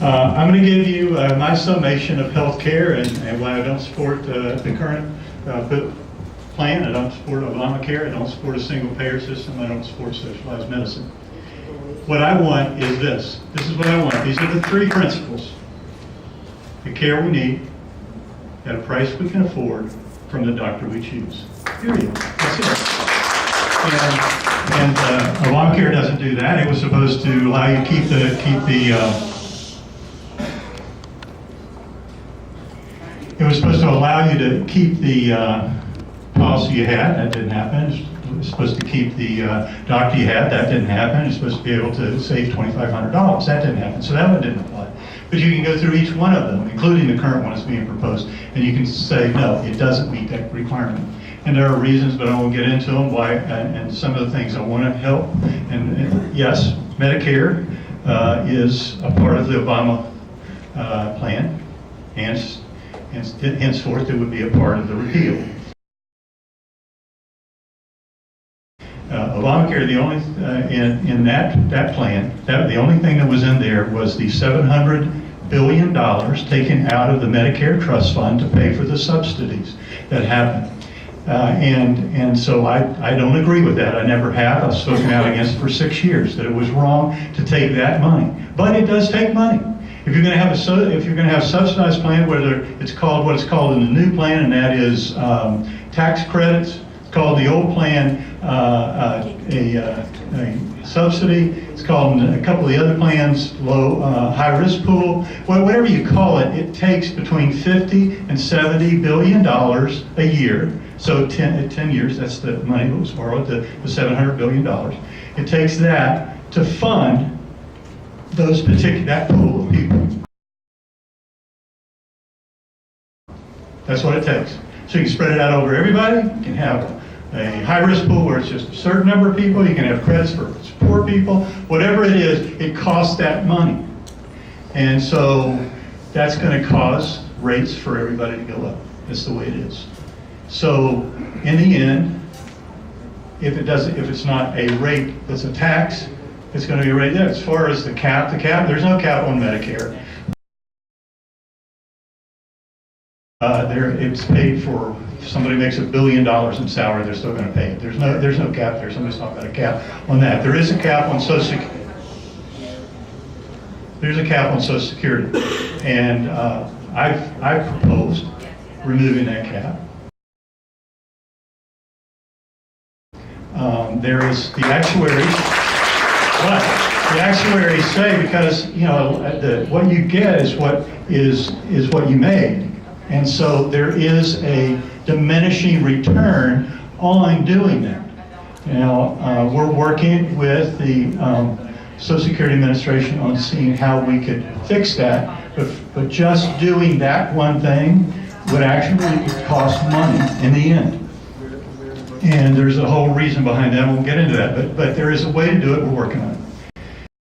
I'm going to give you my summation of health care and why I don't support the current plan. I don't support Obamacare. I don't support a single payer system. I don't support socialized medicine. What I want is this. This is what I want. These are the three principles. The care we need at a price we can afford from the doctor we choose. Period. That's it. And Obamacare doesn't do that. It was supposed to allow you to keep the it was supposed to allow you to keep the policy you had. That didn't happen. It was supposed to keep the doctor you had. That didn't happen. It's supposed to be able to save $2,500. That didn't happen. So that one didn't apply. But you can go through each one of them, including the current one that's being proposed, and you can say, no, it doesn't meet that requirement. And there are reasons, but I won't get into them, why, and some of the things I want to help. And yes, Medicare is a part of the Obama plan, and henceforth it would be a part of the repeal. Obamacare, the only in that plan, the only thing that was in there was the $700 billion taken out of the Medicare trust fund to pay for the subsidies that happened. And so I don't agree with that. I never have. I've spoken out against it for 6 years, that it was wrong to take that money. But it does take money. If you're going to have a subsidized plan, whether it's called what it's called in the new plan, and that is tax credits. It's called the old plan a subsidy. It's called a couple of the other plans high risk pool. Whatever you call it, it takes between $50 and $70 billion a year. So 10 years, that's the money that was borrowed, the $700 billion. It takes that to fund that pool of people. That's what it takes. So you can spread it out over everybody. You can have a high-risk pool where it's just a certain number of people. You can have credits for poor people. Whatever it is, it costs that money. And so that's going to cause rates for everybody to go up. That's the way it is. So in the end, if it's not a rate that's a tax, it's going to be a rate there. As far as the cap, there's no cap on Medicare. It's paid for. If somebody makes $1 billion in salary, they're still going to pay it. There's no cap there. Somebody's talking about a cap on that. There is a cap on Social Security. There's a cap on Social Security, and I've proposed removing that cap. There is the actuaries, but the actuaries say, because what you get is what you made. And so there is a diminishing return on doing that. Now, we're working with the Social Security Administration on seeing how we could fix that, but just doing that one thing would actually cost money in the end. And there's a whole reason behind that. We'll get into that, but there is a way to do it. We're working on it.